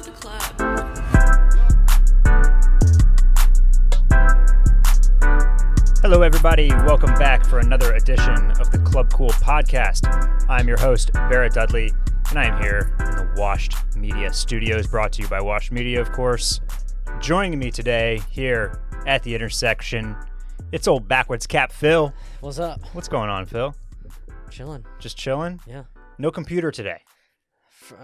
the club. Hello, everybody. Welcome back for another edition of the Club Cool podcast. I'm your host, Barrett Dudley, and I am here in the Washed Media Studios, brought to you by Washed Media, of course. Joining me today here at the intersection, it's old backwards cap Phil. What's up? What's going on, Phil? Chilling. Just chilling? Yeah. No computer today.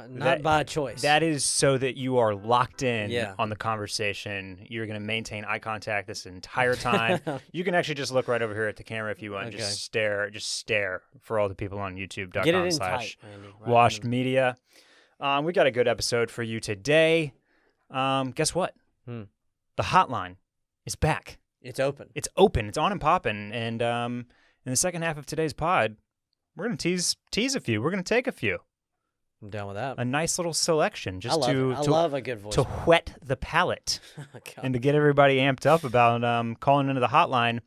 Not by choice. That is so that you are locked in Yeah. on the conversation. You're going to maintain eye contact this entire time. You can actually just look right over here at the camera if you want. Okay. Just stare for all the people on Get it in youtube.com/washed tight, Randy. Right media. We got a good episode for you today. Guess what? Hmm. The hotline is back. It's open. It's open. It's on and popping. And in the second half of today's pod, we're going to tease a few. We're going to take a few. I'm down with that. A nice little selection just I love a good voice. to whet the palate God. and to get everybody amped up about calling into the hotline.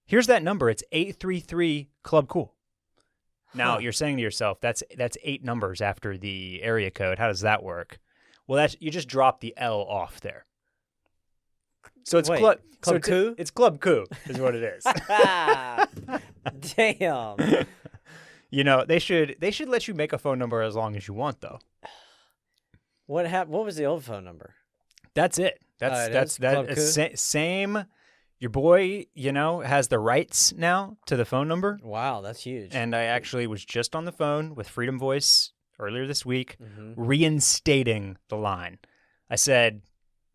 Here's that number. It's 833 Club Cool. Now, Huh. you're saying to yourself, that's 8 numbers after the area code. How does that work? Well, you just drop the L off there. So it's Wait, Club Coo? It's Club Coo is what it is. Damn. You know, they should let you make a phone number as long as you want, though. What was the old phone number? That's it. It is? Club Coo? Same. Your boy, has the rights now to the phone number. Wow, that's huge. And I actually was just on the phone with Freedom Voice earlier this week, Mhm. reinstating the line. I said,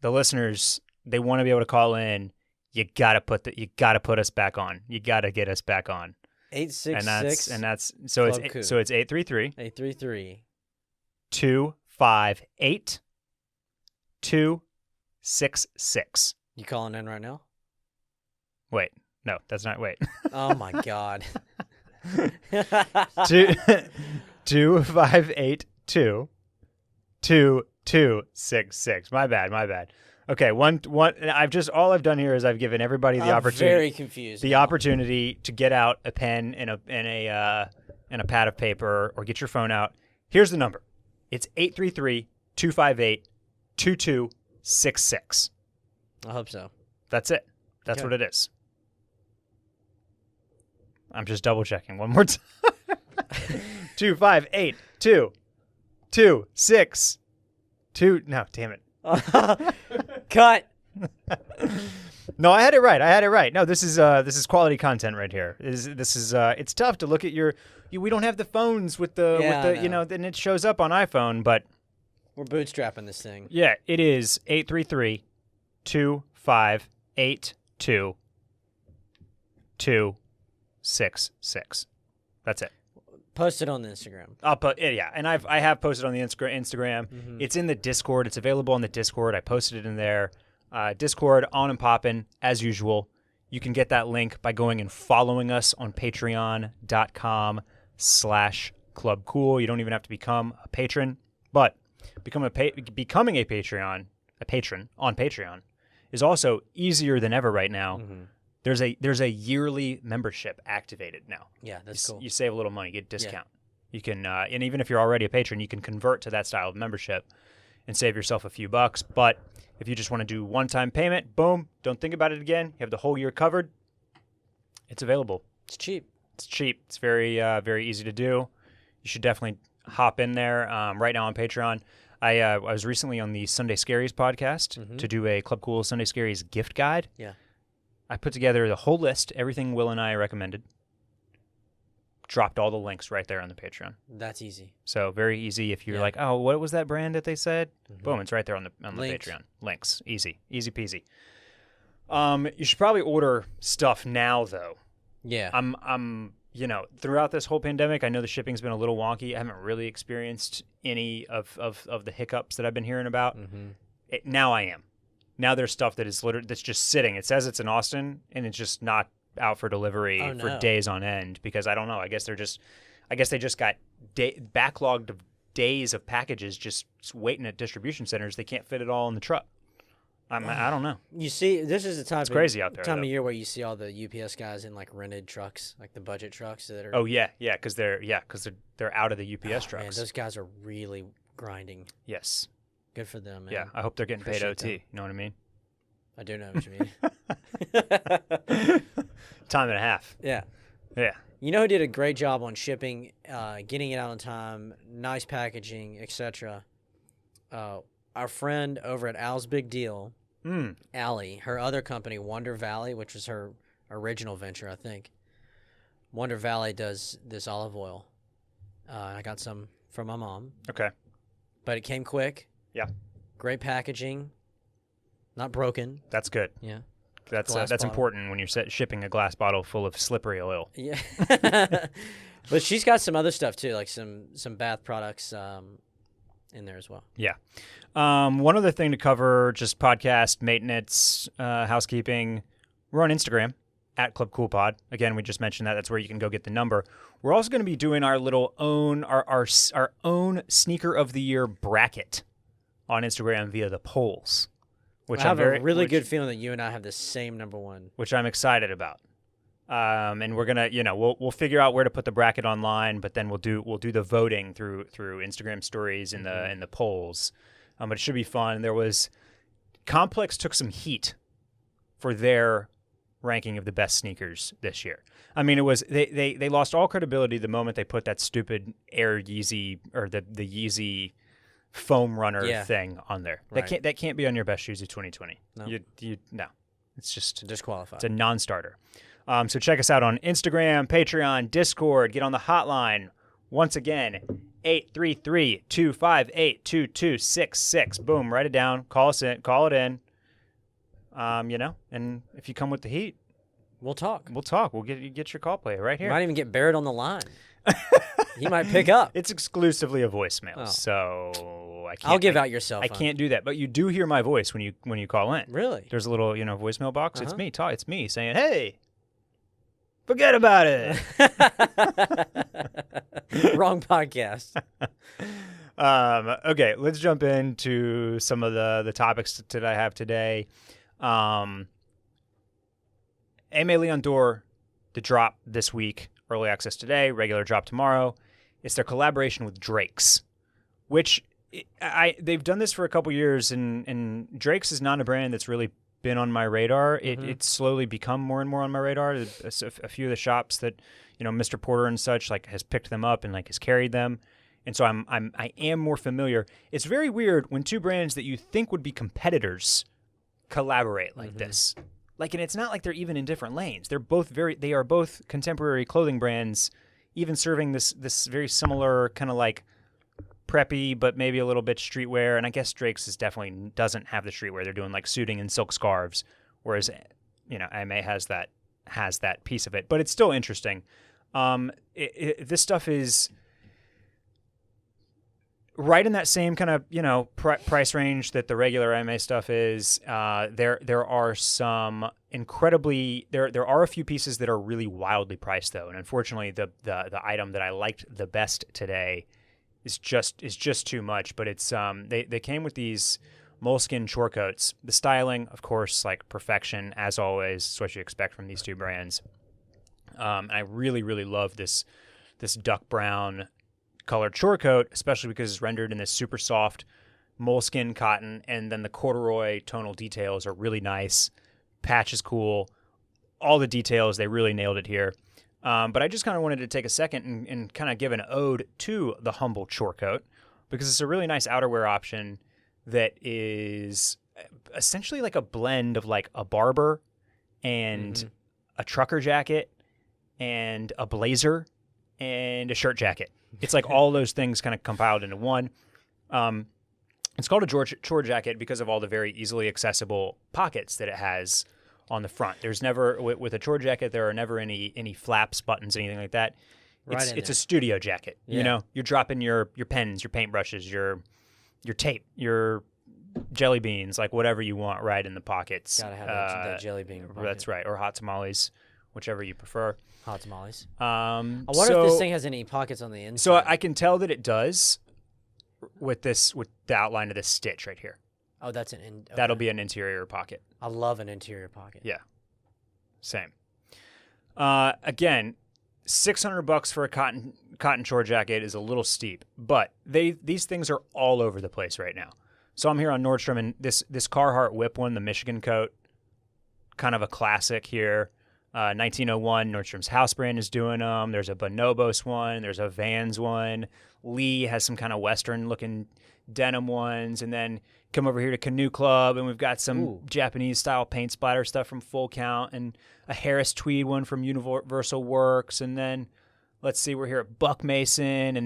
the listeners, they want to be able to call in. You gotta put us back on. You gotta get us back on. 866 so Club Coo. it's 833 833. 258 266. You calling in right now? Wait, no, that's not. Wait. Oh my God. 2582 2266. My bad. Okay, one. All I've done here is I've given everybody the I'm opportunity. very confused. The opportunity to get out a pen and a pad of paper or get your phone out. Here's the number. It's 833-258-2266. I hope so. That's it. That's Okay. what it is. I'm just double checking one more time. 258-226-2. No, damn it. Cut. No, I had it right. No, this is quality content right here. It's tough to look at we don't have the phones with the I know. then it shows up on iPhone, but We're bootstrapping this thing. yeah, it is 833-258-2266. That's it. Post it on the Instagram. I'll put and I have posted on the Instagram. Mhm. It's in the Discord. It's available on the Discord. I posted it in there. Discord on and poppin' as usual. You can get that link by going and following us on patreon.com/clubcool. You don't even have to become a patron, but becoming a patron on Patreon is also easier than ever right now. Mhm. There's a yearly membership activated now. Yeah, that's cool. You save a little money, get a discount. You can, and even if you're already a patron, you can convert to that style of membership and save yourself a few bucks. But if you just want to do one-time payment, boom, don't think about it again. You have the whole year covered. It's available. It's cheap. It's cheap. It's very, very easy to do. You should definitely hop in there. Right now on Patreon, I was recently on the Sunday Scaries podcast to do a Club Cool Sunday Scaries gift guide. Yeah. I put together the whole list, everything Will and I recommended. Dropped all the links right there on the Patreon. That's easy. So very easy. If you're Yeah. like, oh, what was that brand that they said? Mhm. Boom, it's right there on the Links. Patreon. Links, easy peasy. You should probably order stuff now though. Yeah. I'm throughout this whole pandemic, I know the shipping's been a little wonky. I haven't really experienced any of the hiccups that I've been hearing about. Mhm. Now I am. Now there's stuff that's just sitting. It says it's in Austin, and it's just not out for delivery for no. days on end because I don't know. I guess they just got backlogged of days of packages just waiting at distribution centers. They can't fit it all in the truck. I don't know. You see, this is the time. It's crazy out there, Time though. of year where you see all the UPS guys in like rented trucks, like the budget trucks that are. Oh yeah, because they're out of the UPS Man, trucks. those guys are really grinding. Yes, Good for them, man. Yeah, I hope they're getting paid Appreciate OT. them. You know what I mean? I do know what you mean. Time and a half. Yeah. Yeah. You know who did a great job on shipping, getting it out on time, nice packaging, etc.? Our friend over at Al's Big Deal, Allie, her other company, Wonder Valley, which was her original venture, I think. Wonder Valley does this olive oil. I got some from my mom. Okay. But it came quick. Yeah. Great packaging. Not broken. That's good. Yeah. That's important when you're shipping a glass bottle full of slippery oil. Yeah. But she's got some other stuff too, like some bath products in there as well. Yeah. One other thing to cover, just podcast maintenance, housekeeping. We're on Instagram at Club Cool Pod. Again, we just mentioned that. That's where you can go get the number. We're also going to be doing our little own our own sneaker of the year bracket on Instagram via the polls. Which I have a really good feeling that you and I have the same number one. Which I'm excited about. And we're gonna, we'll figure out where to put the bracket online, but then we'll do the voting through Instagram stories and the polls. But it should be fun. Complex took some heat for their ranking of the best sneakers this year. I mean, it was they lost all credibility the moment they put that stupid Air Yeezy or the Yeezy foam runner thing on there. Right. That can't be on your best shoes of 2020. No. No. It's just disqualified. It's a non-starter. So check us out on Instagram, Patreon, Discord. Get on the hotline. Once again, 833-258-2266. Boom, write it down. Call it in. And if you come with the heat, we'll talk. We'll get your call play right here. You might even get Barrett on the line. He might pick up. It's exclusively a voicemail, so I can't. I'll give out your cell phone. I can't do that, but you do hear my voice when you call in. Really? There's a little voicemail box. It's me. It's me saying, "Hey, forget about it." Wrong podcast. Okay, let's jump into some of the topics that I have today. Aimé Leon Dore, the drop this week. Early access today, regular drop tomorrow. It's their collaboration with Drake's, which they've done this for a couple years, and Drake's is not a brand that's really been on my radar. It's slowly become more and more on my radar. A few of the shops that Mr. Porter and such has picked them up and has carried them, and so I am more familiar. It's very weird when two brands that you think would be competitors collaborate like this. And it's not like they're even in different lanes. They are both contemporary clothing brands, even serving this very similar kind of preppy, but maybe a little bit streetwear. And I guess Drake's definitely doesn't have the streetwear. They're doing suiting and silk scarves, whereas Aimé has that piece of it. But it's still interesting. This stuff is right in that same kind of price range that the regular Aimé stuff is. There are some incredibly there are a few pieces that are really wildly priced though, and unfortunately the item that I liked the best today is just too much. But it's they came with these moleskin Chore coats. The styling, of course, perfection as always. It's what you expect from these two brands. I really love this duck brown colored Chore coat, especially because it's rendered in this super soft moleskin cotton, and then the corduroy tonal details are really nice. Patch is cool. All the details, they really nailed it here. But I just kind of wanted to take a second and kind of give an ode to the humble Chore coat, because it's a really nice outerwear option that is essentially like a blend of a barber and a trucker jacket and a blazer and a shirt jacket. It's all those things kind of compiled into one. It's called a Chore jacket because of all the very easily accessible pockets that it has on the front. There's never, with a Chore jacket, there are never any flaps, buttons, anything like that. It's a studio jacket. Yeah. You're dropping your pens, your paintbrushes, your tape, your jelly beans, whatever you want right in the pockets. Gotta have that jelly bean pocket. That's right. Or hot tamales, whichever you prefer. Hot tamales. I wonder if this thing has any pockets on the inside. So I can tell that it does with the outline of this stitch right here. Oh, that's okay. That'll be an interior pocket. I love an interior pocket. Yeah. Same. Again, $600 for a cotton Chore jacket is a little steep, but these things are all over the place right now. So I'm here on Nordstrom, and this Carhartt Whip one, the Michigan coat, kind of a classic here. 1901, Nordstrom's house brand is doing them. There's a Bonobos one. There's a Vans one. Lee has some kind of Western-looking denim ones. And then come over here to Canoe Club, and we've got some Japanese-style paint splatter stuff from Full Count, and a Harris Tweed one from Universal Works. And then, let's see, we're here at Buck Mason,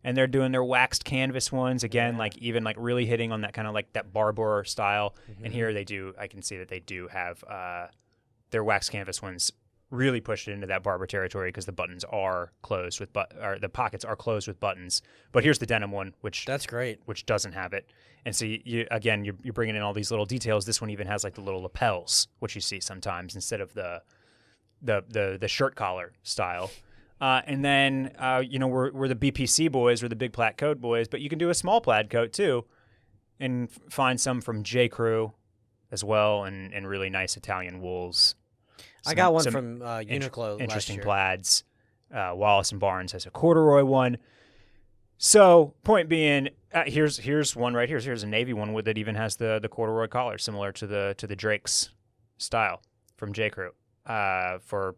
and they're doing their waxed canvas ones again, like even like really hitting on that kind of like that Barbour style. And here I can see that they do have their waxed canvas ones really pushed into that Barbour territory because the buttons are closed with or the pockets are closed with buttons. But here's the denim one, which that's great, which doesn't have it. And so you're bringing in all these little details. This one even has like the little lapels, which you see sometimes instead of the shirt collar style. And then, we're the BPC boys, we're the big plaid coat boys, but you can do a small plaid coat too and find some from J. Crew as well and really nice Italian wools. I got one from Uniqlo interesting last year. plaids. Wallace & Barnes has a corduroy one. So point being, here's one right here. Here's a navy one that even has the corduroy collar, similar to the Drake's style from J. Crew for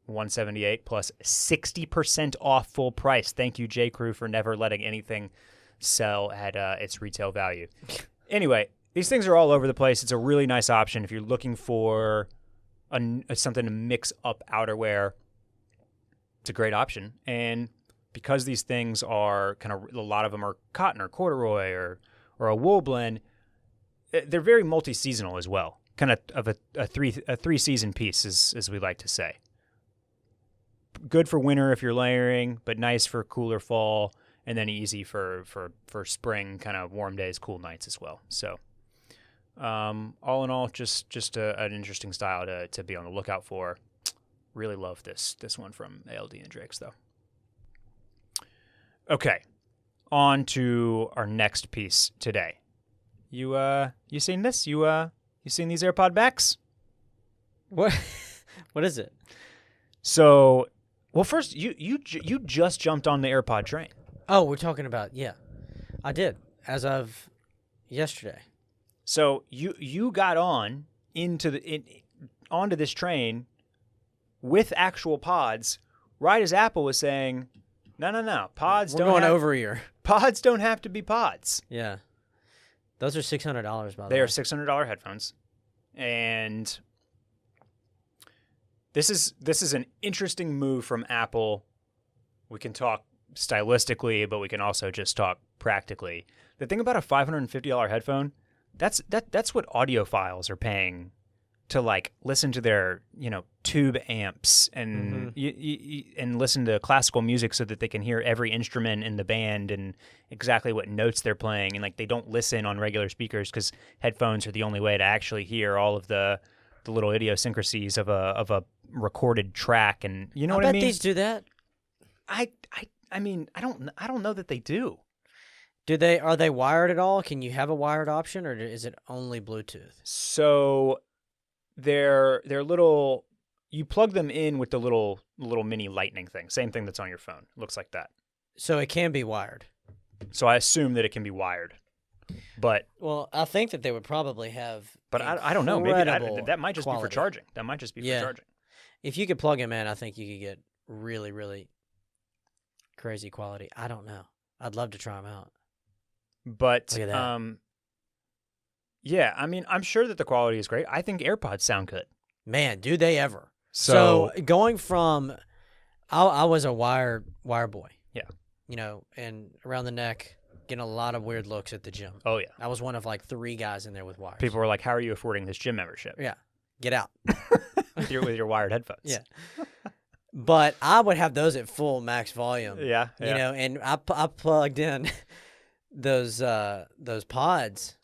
$178 plus 60% off full price. Thank you, J. Crew, for never letting anything sell at its retail value. Anyway, these things are all over the place. It's a really nice option if you're looking for something to mix up outerwear. It's a great option. And because these things are a lot of them are cotton or corduroy or a wool blend, they're very multi-seasonal as well. Kind of a three-season piece, as we like to say. Good for winter if you're layering, but nice for cooler fall, and then easy for spring, kind of warm days, cool nights as well. So, all in all, just an interesting style to be on the lookout for. Really love this one from ALD and Drake's though. Okay, on to our next piece today. You seen this? You seen these AirPod backs? What? What is it? So. Well, first, you just jumped on the AirPod train. Oh, we're talking about, yeah. I did, as of yesterday. So you got onto this train with actual pods right as Apple was saying, no, pods We're going over here. Pods don't have to be pods. Yeah. Those are $600, by the way. They are $600 headphones. And This is an interesting move from Apple. We can talk stylistically, but we can also just talk practically. The thing about a $550 headphone, that's what audiophiles are paying to like listen to their tube amps and and listen to classical music so that they can hear every instrument in the band and exactly what notes they're playing, and like they don't listen on regular speakers because headphones are the only way to actually hear all of the little idiosyncrasies of a recorded track, and you know what I mean? I bet these do that. I mean, I don't know that they do. Are they wired at all? Can you have a wired option, or is it only Bluetooth? So they're little. You plug them in with the little mini lightning thing. Same thing that's on your phone. It looks like that. So it can be wired. So I assume that it can be wired. But I think that they would probably have. But I don't know. Maybe that might just quality. be for charging. That might just be for charging. If you could plug them in, I think you could get really, really crazy quality. I don't know. I'd love to try them out. But look at that. Yeah, I mean, I'm sure that the quality is great. I think AirPods sound good. Man, do they ever? So going from, I was a wire boy. Yeah. And around the neck, getting a lot of weird looks at the gym. Oh yeah. I was one of like 3 guys in there with wires. People were like, "How are you affording this gym membership?" Yeah. Get out. with your wired headphones. Yeah. But I would have those at full max volume. Yeah. And I plugged in those pods.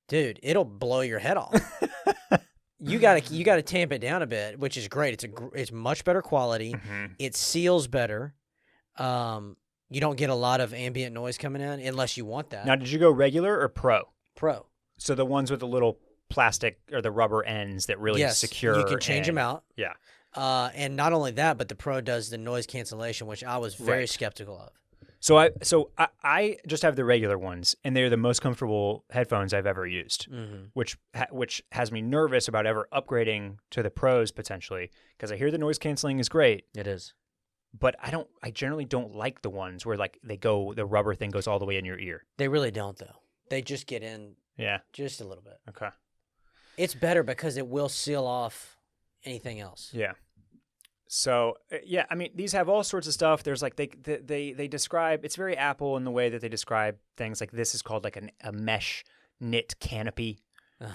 Dude, it'll blow your head off. You gotta tamp it down a bit, which is great. It's much better quality. Mm-hmm. It seals better. You don't get a lot of ambient noise coming in unless you want that. Now, did you go regular or pro? Pro. So the ones with the little plastic or the rubber ends that really secure. You can change them out. Yeah. And not only that, but the Pro does the noise cancellation, which I was very skeptical of. So I just have the regular ones, and they're the most comfortable headphones I've ever used, which has me nervous about ever upgrading to the pros potentially, because I hear the noise canceling is great. It is. But I generally don't like the ones where like the rubber thing goes all the way in your ear. They really don't though. They just get in Yeah. just a little bit. Okay. It's better because it will seal off anything else. Yeah. So yeah, I mean, these have all sorts of stuff. There's like they describe, it's very Apple in the way that they describe things. Like this is called like a mesh knit canopy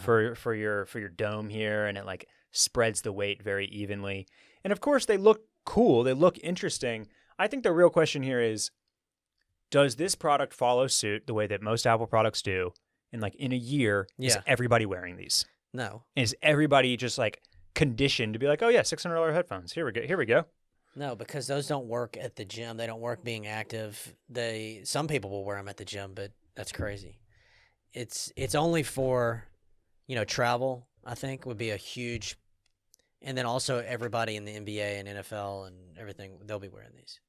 for your dome here, and it like spreads the weight very evenly. And of course, they look cool. They look interesting. I think the real question here is, does this product follow suit the way that most Apple products do? And like in a year, is everybody wearing these? No. Is everybody just like conditioned to be like, oh yeah, $600 headphones. Here we go. No, because those don't work at the gym. They don't work being active. Some people will wear them at the gym, but that's crazy. It's only for, travel, I think would be a huge, and then also everybody in the NBA and NFL and everything, they'll be wearing these.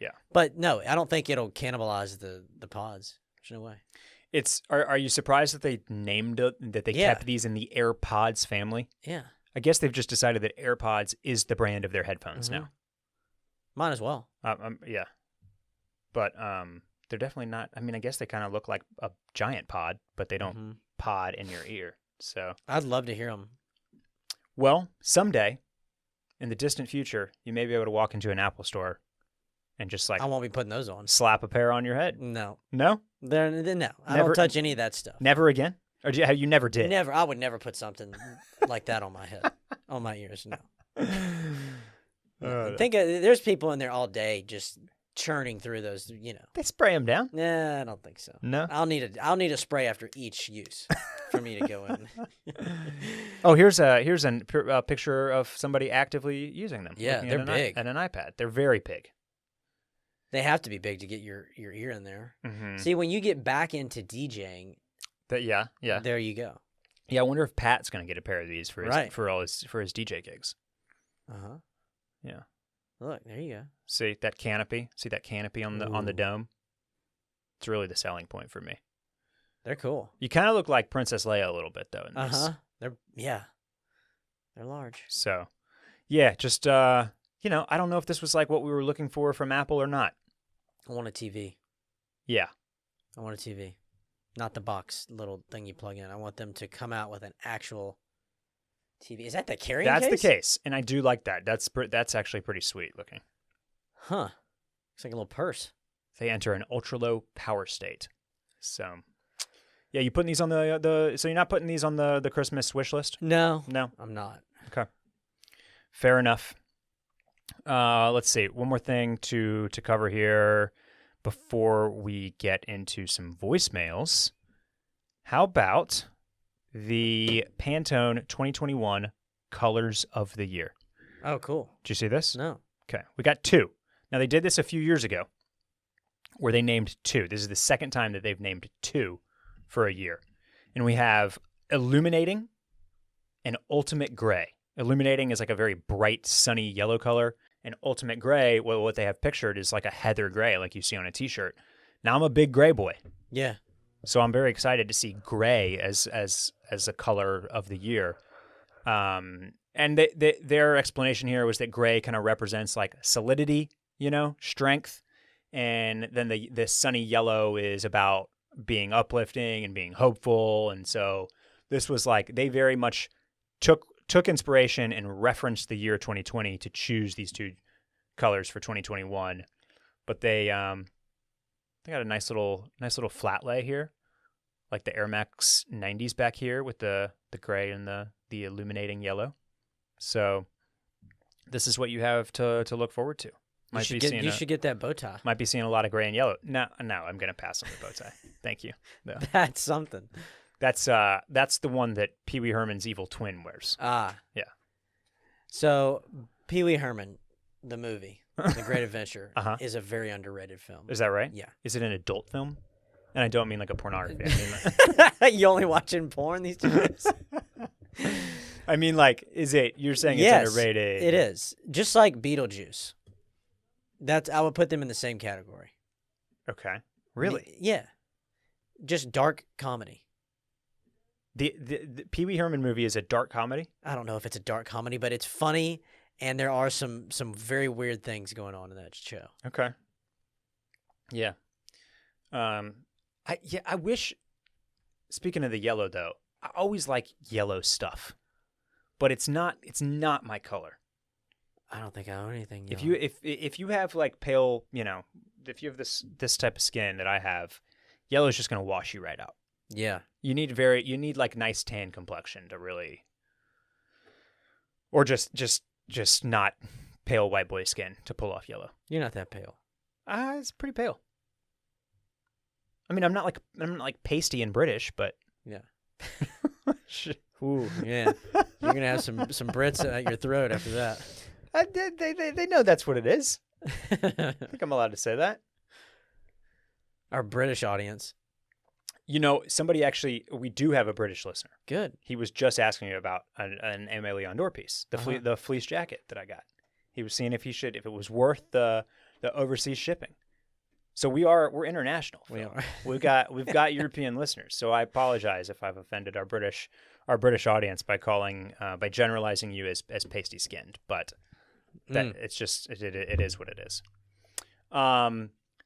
Yeah. But no, I don't think it'll cannibalize the pods. There's no way. Are you surprised that they kept these in the AirPods family? Yeah. I guess they've just decided that AirPods is the brand of their headphones now. Mine as well. Yeah. But they're definitely not. I mean, I guess they kind of look like a giant pod, but they don't pod in your ear. So I'd love to hear them. Well, someday, in the distant future, you may be able to walk into an Apple store and just like I won't be putting those on. Slap a pair on your head. No. No? No. I don't touch any of that stuff. Never again? Or you never did? Never. I would never put something like that on my head, on my ears. No. There's people in there all day just churning through those. They spray them down. Nah, I don't think so. No. I'll need a spray after each use for me to go in. Oh, here's a picture of somebody actively using them. Yeah, they're big. And an iPad. They're very big. They have to be big to get your ear in there. Mm-hmm. See, when you get back into DJing. Yeah. There you go. Yeah, I wonder if Pat's going to get a pair of these for his DJ gigs. Uh-huh. Yeah. Look, there you go. See that canopy? See that canopy on the dome? It's really the selling point for me. They're cool. You kind of look like Princess Leia a little bit though in this. They're large. So, yeah, just I don't know if this was like what we were looking for from Apple or not. I want a TV. Yeah. I want a TV. Not the box little thing you plug in. I want them to come out with an actual TV. Is that the carrying case? That's the case, and I do like that. That's actually pretty sweet looking. Huh. Looks like a little purse. They enter an ultra-low power state. So, yeah, you putting these on so you're not putting these on the Christmas wish list? No. No? I'm not. Okay. Fair enough. Let's see. One more thing to cover here before we get into some voicemails. How about the Pantone 2021 Colors of the Year? Oh, cool. Did you see this? No. Okay. We got two. Now, they did this a few years ago where they named two. This is the second time that they've named two for a year. And we have Illuminating and Ultimate Gray. Illuminating is like a very bright, sunny yellow color. And Ultimate Gray, well, what they have pictured is like a heather gray, like you see on a T-shirt. Now I'm a big gray boy. Yeah. So I'm very excited to see gray as a color of the year. And their explanation here was that gray kind of represents like solidity, strength. And then the sunny yellow is about being uplifting and being hopeful. And so this was like they very much took inspiration and referenced the year 2020 to choose these two colors for 2021. But they got a nice little flat lay here, like the Air Max 90s back here with the gray and the illuminating yellow. So this is what you have to look forward to. You should get that bow tie. Might be seeing a lot of gray and yellow. No, I'm gonna pass on the bow tie. Thank you. No. That's something. That's the one that Pee Wee Herman's evil twin wears. Ah. Yeah. So Pee Wee Herman, the movie, The Great Adventure, is a very underrated film. Is that right? Yeah. Is it an adult film? And I don't mean like a pornography. You only watching porn these days? I mean, like, you're saying it's underrated? It is. Just like Beetlejuice. I would put them in the same category. Okay. Really? Yeah. Just dark comedy. The Pee Wee Herman movie is a dark comedy? I don't know if it's a dark comedy, but it's funny, and there are some very weird things going on in that show. Okay. Yeah. I wish, speaking of the yellow though, I always like yellow stuff. But it's not my color. I don't think I own anything If yellow. if you have like pale, if you have this type of skin that I have, yellow is just going to wash you right out. Yeah. You need like nice tan complexion to really, or just not pale white boy skin to pull off yellow. You're not that pale. It's pretty pale. I mean, I'm not like pasty and British, but Yeah. Ooh, yeah. You're gonna have some Brits at your throat after that. They know that's what it is. I think I'm allowed to say that. Our British audience. Somebody actually, we do have a British listener. Good. He was just asking me about an Aimé Leon Dore piece, the fleece jacket that I got. He was seeing if it was worth the overseas shipping. So we're international. We are. We've got European listeners. So I apologize if I've offended our British audience by generalizing you as pasty skinned, but that it's just it is what it is.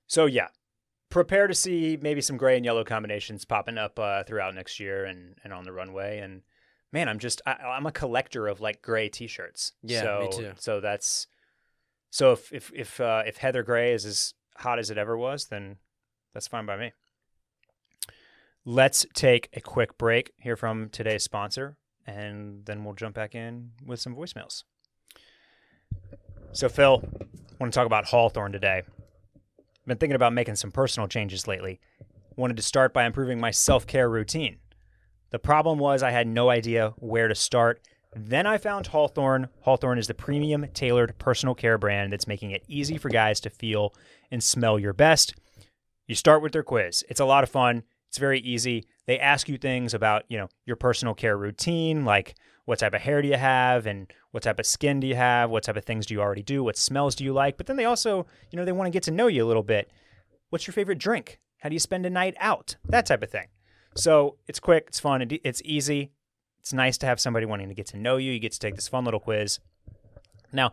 So yeah, prepare to see maybe some gray and yellow combinations popping up throughout next year and on the runway. And man, I'm a collector of like gray t-shirts. Yeah, me too. So if Heather Gray is as hot as it ever was, then that's fine by me. Let's take a quick break, hear from today's sponsor, and then we'll jump back in with some voicemails. So Phil, I want to talk about Hawthorne today. I've been thinking about making some personal changes lately. Wanted to start by improving my self-care routine. The problem was I had no idea where to start. Then I found Hawthorne. Hawthorne is the premium tailored personal care brand that's making it easy for guys to feel and smell your best. You start with their quiz. It's a lot of fun. It's very easy. They ask you things about, your personal care routine, like what type of hair do you have and what type of skin do you have? What type of things do you already do? What smells do you like? But then they also, they want to get to know you a little bit. What's your favorite drink? How do you spend a night out? That type of thing. So it's quick, it's fun, it's easy. It's nice to have somebody wanting to get to know you. You get to take this fun little quiz. Now,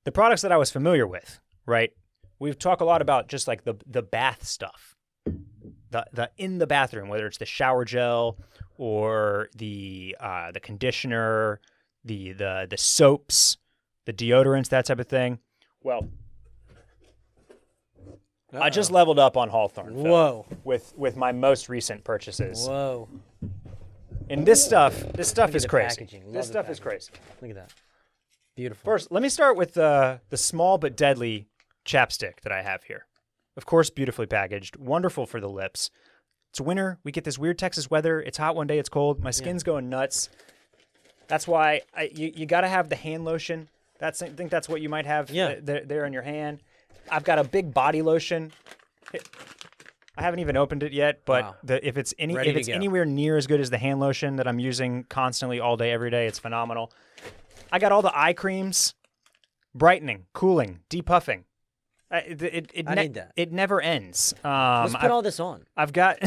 the products that I was familiar with, right? We've talked a lot about just like the bath stuff. The in the bathroom, whether it's the shower gel or the conditioner, the soaps, the deodorants, that type of thing. Well, I just leveled up on Hawthorne. Whoa. With my most recent purchases. Whoa. And this stuff is crazy. Packaging. This stuff is crazy. Look at that. Beautiful. First, let me start with the small but deadly chapstick that I have here. Of course, beautifully packaged, wonderful for the lips. It's winter. We get this weird Texas weather. It's hot one day, it's cold. My skin's going nuts. That's why you got to have the hand lotion. I think that's what you might have there in your hand. I've got a big body lotion. I haven't even opened it yet, but Wow. if it's anywhere near as good as the hand lotion that I'm using constantly all day, every day, it's phenomenal. I got all the eye creams, brightening, cooling, depuffing. I need that. It never ends. Let's put all this on. I've got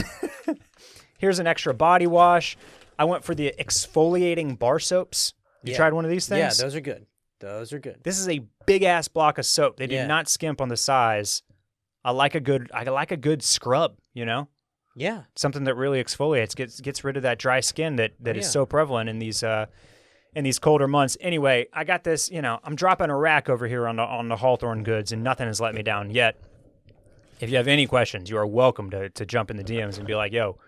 here's an extra body wash. I went for the exfoliating bar soaps. You tried one of these things? Yeah, those are good. This is a big ass block of soap. They do not skimp on the size. I like a good scrub, Yeah. Something that really exfoliates, gets rid of that dry skin that is so prevalent in these colder months. Anyway, I got this, I'm dropping a rack over here on the Hawthorne goods, and nothing has let me down yet. If you have any questions, you are welcome to jump in the DMs and be like, yo,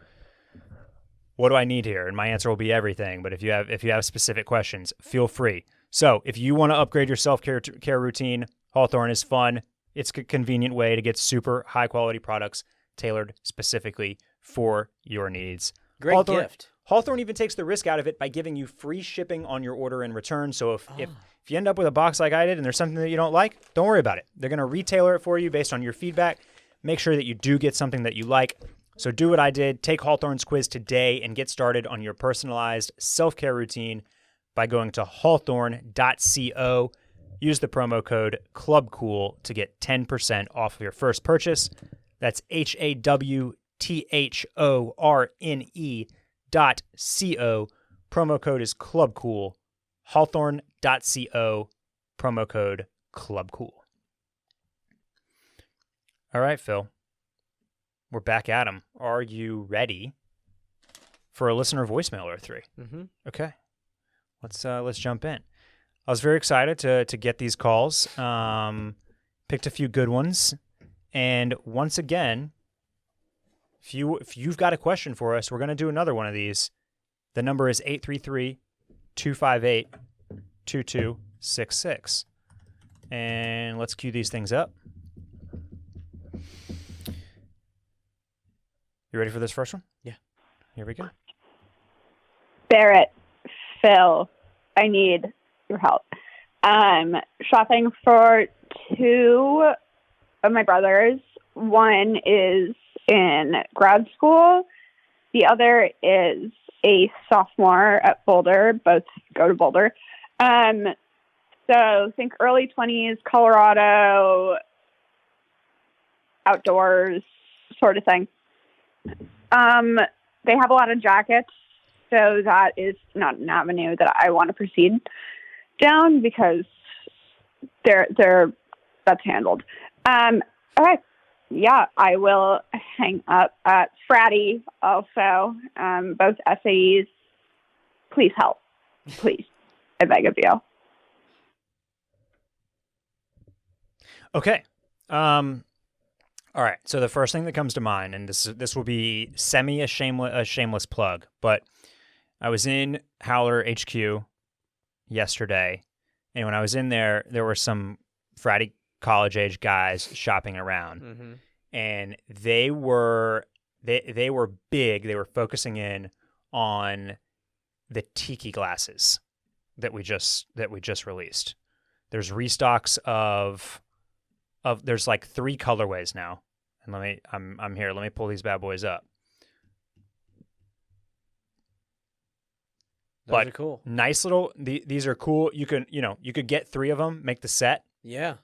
what do I need here? And my answer will be everything. But if you have specific questions, feel free. So if you want to upgrade your self-care routine, Hawthorne is fun. It's a convenient way to get super high-quality products tailored specifically for your needs. Great gift. Hawthorne even takes the risk out of it by giving you free shipping on your order and return. So if you end up with a box like I did and there's something that you don't like, don't worry about it. They're going to retailer it for you based on your feedback. Make sure that you do get something that you like. So do what I did. Take Hawthorne's quiz today and get started on your personalized self-care routine by going to hawthorne.co. use the promo code CLUBCOOL to get 10% off of your first purchase. That's HAWTHORNE.co. Promo code is CLUBCOOL. Hawthorne.co. Promo code CLUBCOOL. All right, Phil. We're back at 'em. Are you ready for a listener voicemail or three? Mm-hmm. Okay. Let's jump in. I was very excited to get these calls. Picked a few good ones. And once again, if you've got a question for us, we're going to do another one of these. The number is 833-258-2266. And let's cue these things up. You ready for this first one? Yeah. Here we go. Barrett, Phil, I need your help. Shopping for two of my brothers. One is in grad school. The other is a sophomore at Boulder. Both go to Boulder. So think early 20s, Colorado, outdoors sort of thing. They have a lot of jackets, so that is not an avenue that I want to proceed down because that's handled. Okay. Yeah, I will hang up at Fratty also, both SAEs. Please help. Please. I beg of you. Okay. All right. So the first thing that comes to mind, and this will be a shameless plug, but I was in Howler HQ yesterday, and when I was in there were some fratty college age guys shopping around, Mm-hmm. and they were big. They were focusing in on the tiki glasses that we just released. There's restocks of there's like 3 colorways now. And I'm here. Let me pull these bad boys up. Those are cool. Nice little. These are cool. You could get 3 of them, make the set. Yeah.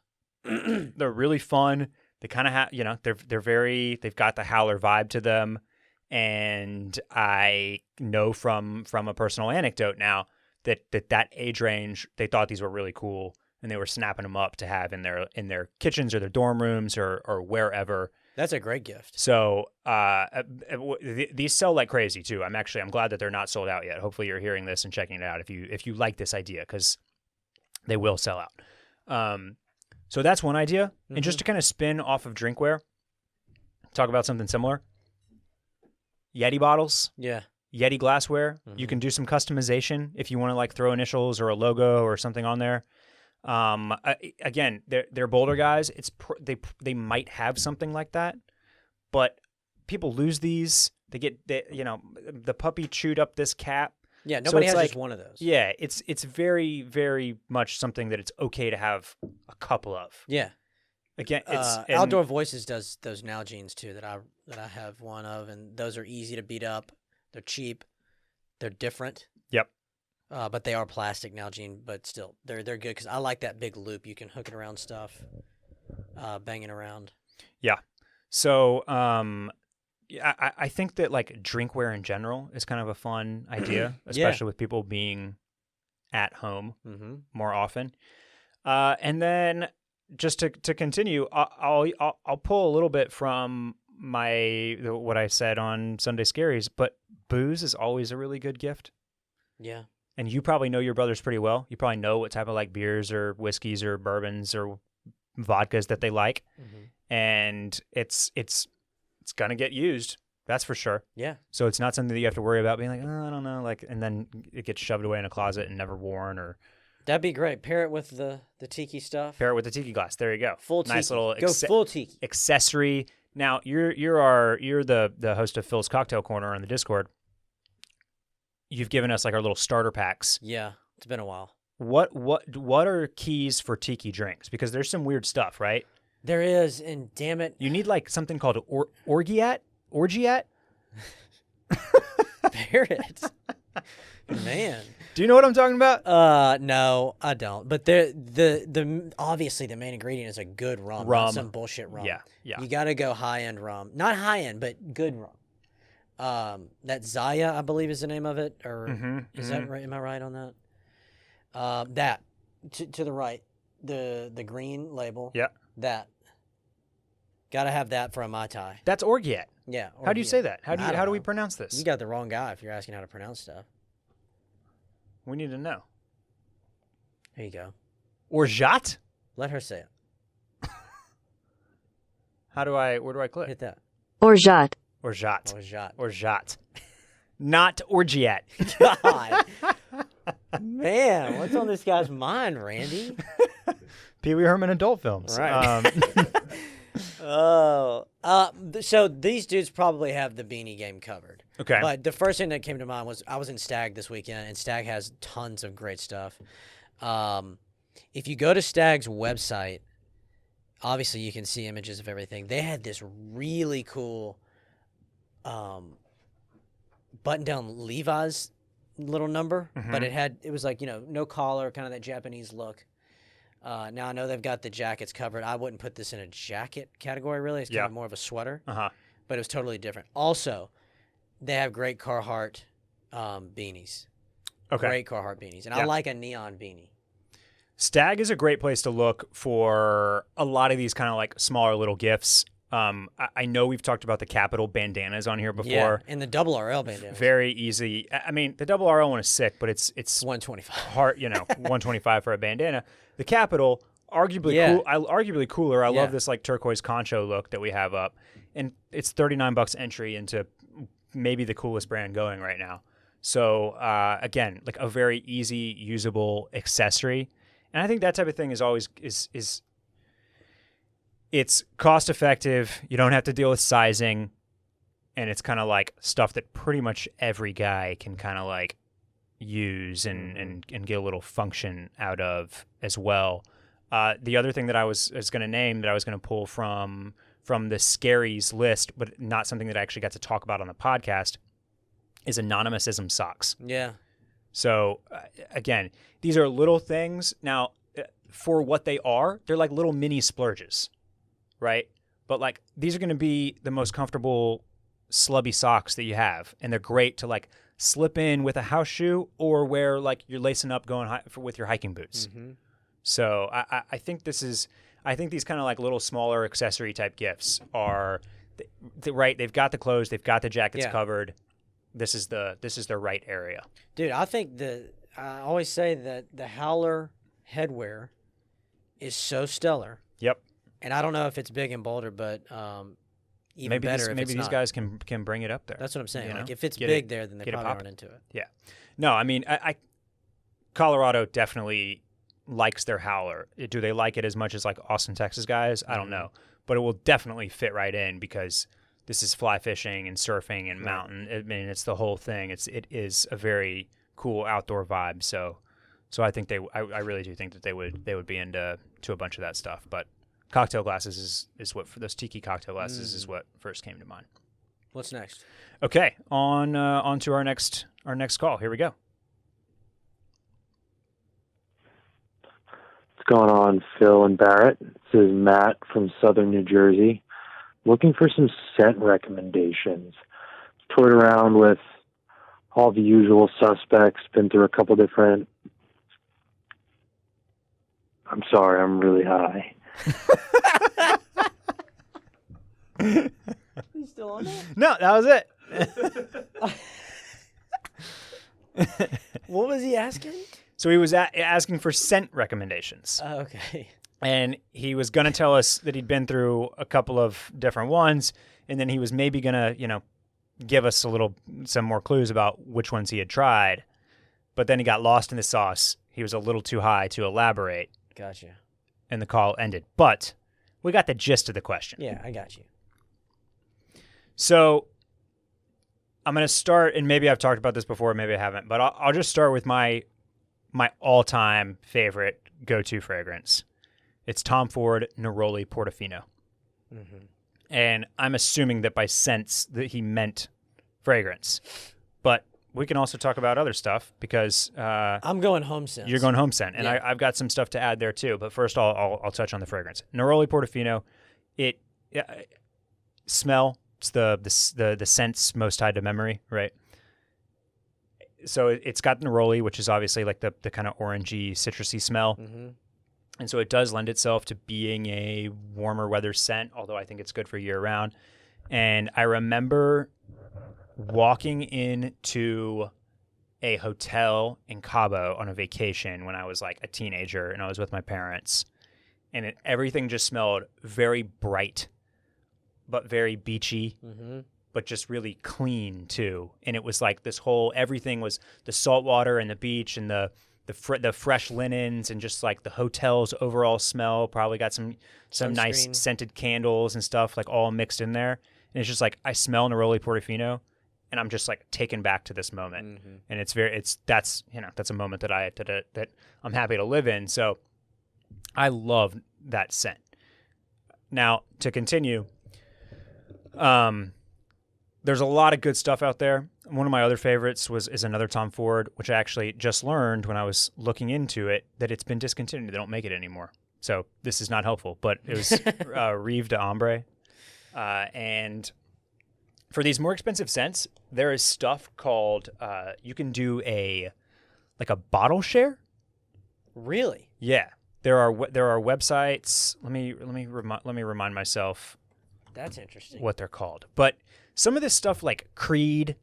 They're really fun. They kind of have, they've got the Howler vibe to them. And I know from a personal anecdote now that age range, they thought these were really cool, and they were snapping them up to have in their kitchens or their dorm rooms or wherever. That's a great gift. So these sell like crazy too. I'm glad that they're not sold out yet. Hopefully you're hearing this and checking it out if you like this idea, because they will sell out. So that's one idea. Mm-hmm. And just to kind of spin off of drinkware, talk about something similar. Yeti bottles. Yeah. Yeti glassware. Mm-hmm. You can do some customization if you want to like throw initials or a logo or something on there. Again, they're Boulder guys. They might have something like that, but people lose these. The puppy chewed up this cap. Yeah, nobody has like, just one of those. Yeah, it's very, very much something that it's okay to have a couple of. Yeah. Again, Outdoor Voices does those Nalgene's too that I have one of, and those are easy to beat up. They're cheap. They're different. Yep. But they are plastic Nalgene, but still, they're good because I like that big loop. You can hook it around stuff, banging around. Yeah. So, I think that like drinkware in general is kind of a fun idea, especially with people being at home more often. And then just to continue, I'll pull a little bit from what I said on Sunday Scaries, but booze is always a really good gift. Yeah. And you probably know your brothers pretty well. You probably know what type of like beers or whiskeys or bourbons or vodkas that they like. Mm-hmm. And it's going to get used. That's for sure. Yeah. So it's not something that you have to worry about being like, oh, I don't know, like, and then it gets shoved away in a closet and never worn or. That'd be great. Pair it with the tiki stuff. Pair it with the tiki glass. There you go. Full tiki. Nice little full tiki accessory. Now you're the host of Phil's Cocktail Corner on the Discord. You've given us like our little starter packs. Yeah, it's been a while. What are keys for tiki drinks? Because there's some weird stuff, right? There is, and damn it, you need like something called orgiat. Barrett. Man. Do you know what I'm talking about? No, I don't. But the obviously the main ingredient is a good rum. Not some bullshit rum. Yeah. You got to go high-end rum. Not high-end, but good rum. That Zaya, I believe, is the name of it. Or is that right? Am I right on that? That to the right, the green label. Yeah. That. Got to have that for a Mai Tai. That's Orgeat. Yeah. How do you say that? How do we know. pronounce this? You got the wrong guy if you're asking how to pronounce stuff. We need to know. There you go. Orgeat? Let her say it. Where do I click? Hit that. Orgeat. Orgeat. Orgeat. Orgeat. Not Orgeat. God. Man, what's on this guy's mind, Randy? Pee Wee Herman adult films. Right. So these dudes probably have the beanie game covered. Okay. But the first thing that came to mind was I was in Stag this weekend, and Stag has tons of great stuff. If you go to Stag's website, obviously you can see images of everything. They had this really cool button-down Levi's little number, but it was like, no collar, kind of that Japanese look. Now I know they've got the jackets covered. I wouldn't put this in a jacket category, really. It's kind of more of a sweater, but it was totally different. Also, they have great Carhartt beanies. Okay. Great Carhartt beanies. And I like a neon beanie. Stag is a great place to look for a lot of these kind of like smaller little gifts. I know we've talked about the Capital bandanas on here before. Yeah, and the double RL bandanas. Very easy. I mean, the double RL one is sick, but it's 125. hard, 125 for a bandana. The Capital, arguably cooler. I love this like turquoise concho look that we have up, and it's $39 entry into maybe the coolest brand going right now. So again, like a very easy, usable accessory, and I think that type of thing is always is it's cost effective. You don't have to deal with sizing, and it's kind of like stuff that pretty much every guy can kind of like use and get a little function out of as well. The other thing that I was going to name that I was going to pull from the Scaries list, but not something that I actually got to talk about on the podcast, is Anonymousism Socks. Yeah. So again, these are little things. Now, for what they are, they're like little mini splurges, right? But like these are going to be the most comfortable slubby socks that you have, and they're great to like slip in with a house shoe or wear like you're lacing up going with your hiking boots. So I think these kind of like little smaller accessory type gifts are right. They've got the clothes, they've got the jackets covered. This is the right area. Dude, I think I always say that the Howler headwear is so stellar. Yep. And I don't know if it's big in Boulder, but even maybe better if maybe it's these not. guys can bring it up there. That's what I'm saying. You know? Like if it's Get big it- there, then they get it probably poppin'. run into it. Yeah. No, I mean, Colorado definitely likes their Howler. Do they like it as much as like Austin, Texas guys? I don't know. But it will definitely fit right in because this is fly fishing and surfing and mountain. I mean, it's the whole thing. It is a very cool outdoor vibe. So I think I really do think that they would be into a bunch of that stuff. But cocktail glasses is what, for those tiki cocktail glasses is what first came to mind. What's next? Okay, on to our next call. Here we go. What's going on, Phil and Barrett? This is Matt from Southern New Jersey. Looking for some scent recommendations. Toured around with all the usual suspects, been through a couple different... I'm sorry, I'm really high. You still on that? No, that was it. What was he asking? So he was asking for scent recommendations. Oh, okay. And he was going to tell us that he'd been through a couple of different ones, and then he was maybe going to, give us some more clues about which ones he had tried. But then he got lost in the sauce. He was a little too high to elaborate. Gotcha. And the call ended. But we got the gist of the question. Yeah, I got you. So I'm going to start, and maybe I've talked about this before, maybe I haven't, but I'll just start with my all-time favorite go-to fragrance. It's Tom Ford Neroli Portofino. Mm-hmm. And I'm assuming that by scents that he meant fragrance. But we can also talk about other stuff because I'm going home scent. You're going home scent, and Yeah. I've got some stuff to add there too. But first, I'll touch on the fragrance. Neroli Portofino, smell. It's the scents most tied to memory, right? So it's got neroli, which is obviously like the kind of orangey, citrusy smell. Mm-hmm. And so it does lend itself to being a warmer weather scent, although I think it's good for year round. And I remember walking into a hotel in Cabo on a vacation when I was like a teenager and I was with my parents. And everything just smelled very bright, but very beachy, but just really clean too. And it was like this whole, everything was the salt water and the beach and the fresh linens and just like the hotel's overall smell. Probably got some nice scented candles and stuff like all mixed in there. And it's just like I smell Neroli Portofino, and I'm just like taken back to this moment. And that's a moment that I'm happy to live in. So I love that scent. Now to continue, there's a lot of good stuff out there. One of my other favorites is another Tom Ford, which I actually just learned when I was looking into it that it's been discontinued. They don't make it anymore. So this is not helpful, but it was Rive de Ombre. And for these more expensive scents, there is stuff called, you can do a bottle share. Really? Yeah. There are websites. Let me remind myself. That's interesting. What they're called. But some of this stuff like Creed,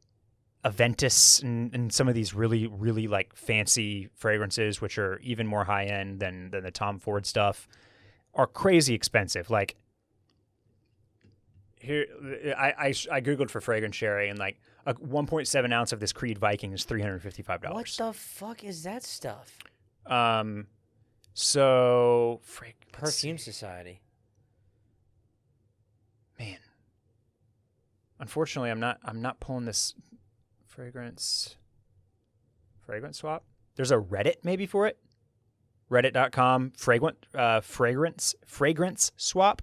Aventus, and some of these really, really like fancy fragrances, which are even more high end than the Tom Ford stuff, are crazy expensive. Like here, I Googled for fragrance sherry, and like a 1.7 ounce of this Creed Viking is $355. What the fuck is that stuff? So Perfume Society. Man, unfortunately, I'm not pulling this fragrance swap. There's a Reddit maybe for it. Reddit.com fragrance swap.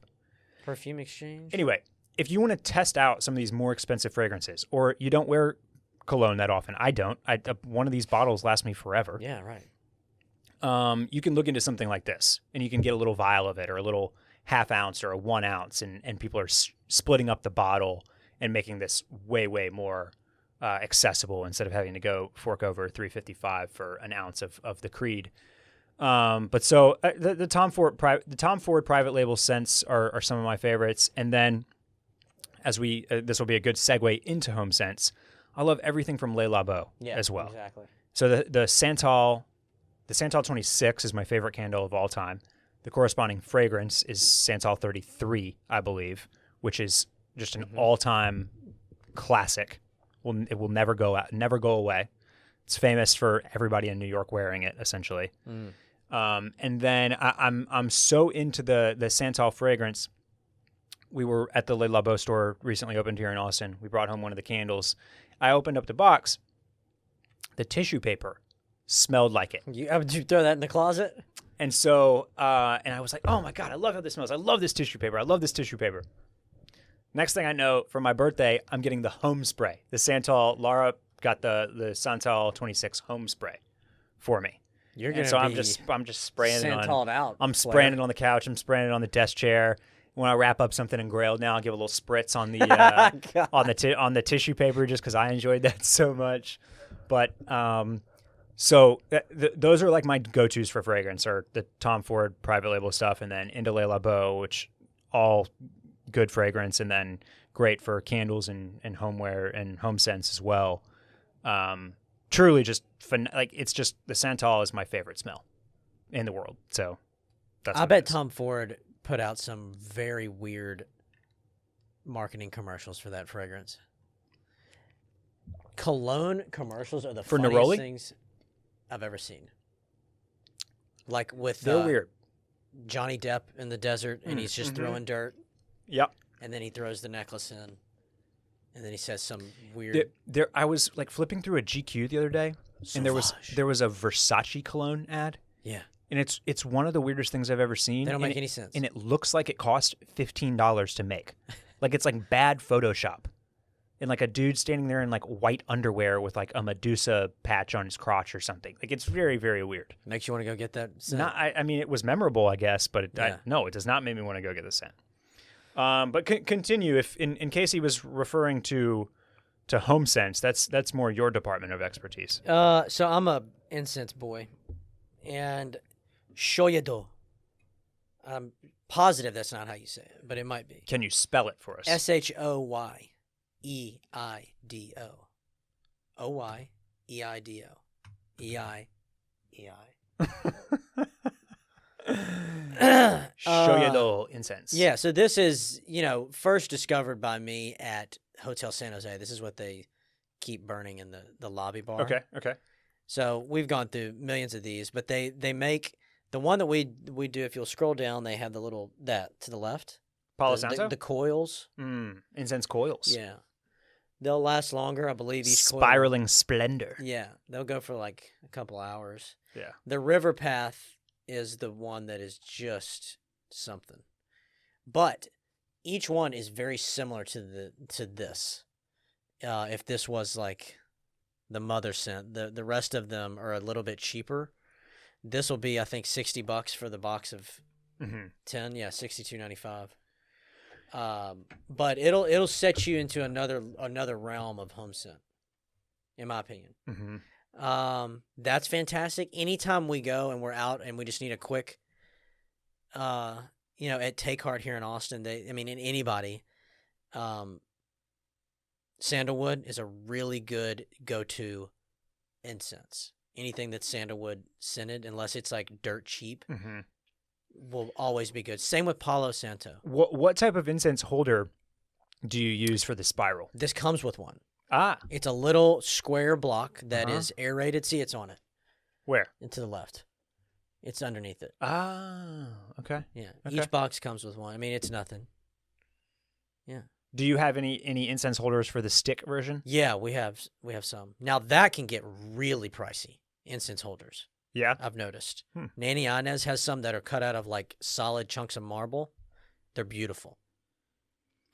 Perfume exchange. Anyway, if you want to test out some of these more expensive fragrances, or you don't wear cologne that often, I don't. One of these bottles lasts me forever. Yeah, right. You can look into something like this, and you can get a little vial of it, or a little half ounce or a 1 ounce, and people are splitting up the bottle and making this way, way more accessible instead of having to go fork over $355 for an ounce of the Creed. But so the Tom Ford private label scents are some of my favorites. And then as this will be a good segue into home scents. I love everything from Le Labo as well. Exactly. So the Santal 26 is my favorite candle of all time. The corresponding fragrance is Santal 33, I believe, which is just an all-time classic. It will never go away. It's famous for everybody in New York wearing it, essentially. And then I'm so into the Santal fragrance. We were at the Le Labo store recently opened here in Austin. We brought home one of the candles. I opened up the box. The tissue paper smelled like it. Did you throw that in the closet? And so, and I was like, oh my God, I love how this smells. I love this tissue paper. Next thing I know, for my birthday, I'm getting the home spray. The Santal, Laura got the Santal 26 home spray for me. You're gonna so be I'm just spraying it on. Out. I'm spraying it on the couch. I'm spraying it on the desk chair. When I wrap up something engrailed, now I'll give a little spritz on the on the tissue paper just because I enjoyed that so much. But so those are like my go-tos for fragrance, are the Tom Ford private label stuff, and then into Le Labo, which all good fragrance, and then great for candles and homeware and home scents as well. Truly just it's just the Santal is my favorite smell in the world. So that's I bet Tom Ford put out some very weird marketing commercials for that fragrance. Cologne commercials are the funniest Neroli? things I've ever seen. Like with they're weird. Johnny Depp in the desert, and he's just throwing dirt. Yep. And then he throws the necklace in, and then he says some weird. I was like flipping through a GQ the other day, and there was a Versace Cologne ad. Yeah. And it's one of the weirdest things I've ever seen. They don't make any sense. And it looks like it cost $15 to make. Like it's like bad Photoshop. and like a dude standing there in like white underwear with like a Medusa patch on his crotch or something. Like it's very, very weird. Makes you want to go get that scent. Not, I mean, it was memorable, I guess, but no, it does not make me want to go get the scent. But continue if in case he was referring to home scents, that's more your department of expertise. So I'm a incense boy, and shoyado. I'm positive that's not how you say it, but it might be. Can you spell it for us? Shoyeido. Shoyado incense. Yeah, so this is, first discovered by me at Hotel San Jose. This is what they keep burning in the lobby bar. Okay. So we've gone through millions of these, but they make the one that we do. If you'll scroll down, they have that to the left. Palo Santo? The coils. Incense coils. Yeah. They'll last longer, I believe, each coil. Spiraling splendor. Yeah. They'll go for like a couple hours. Yeah. The River Path is the one that is just something. But each one is very similar to this. If this was like the mother scent, the rest of them are a little bit cheaper. This will be, I think, $60 for the box of 10. Yeah, $62.95. But it'll set you into another realm of home scent, in my opinion. That's fantastic. Anytime we go and we're out and we just need a quick, at Take Heart here in Austin, anybody, sandalwood is a really good go-to incense. Anything that's sandalwood scented, unless it's like dirt cheap, will always be good. Same with Palo Santo. What type of incense holder do you use for the spiral? This comes with one. It's a little square block that is aerated. See, it's on it. Where? And to the left. It's underneath it. Okay. Yeah. Okay. Each box comes with one. I mean, it's nothing. Yeah. Do you have any incense holders for the stick version? Yeah, we have some. Now that can get really pricey. Incense holders. Yeah. I've noticed. Nanny Inez has some that are cut out of like solid chunks of marble. They're beautiful.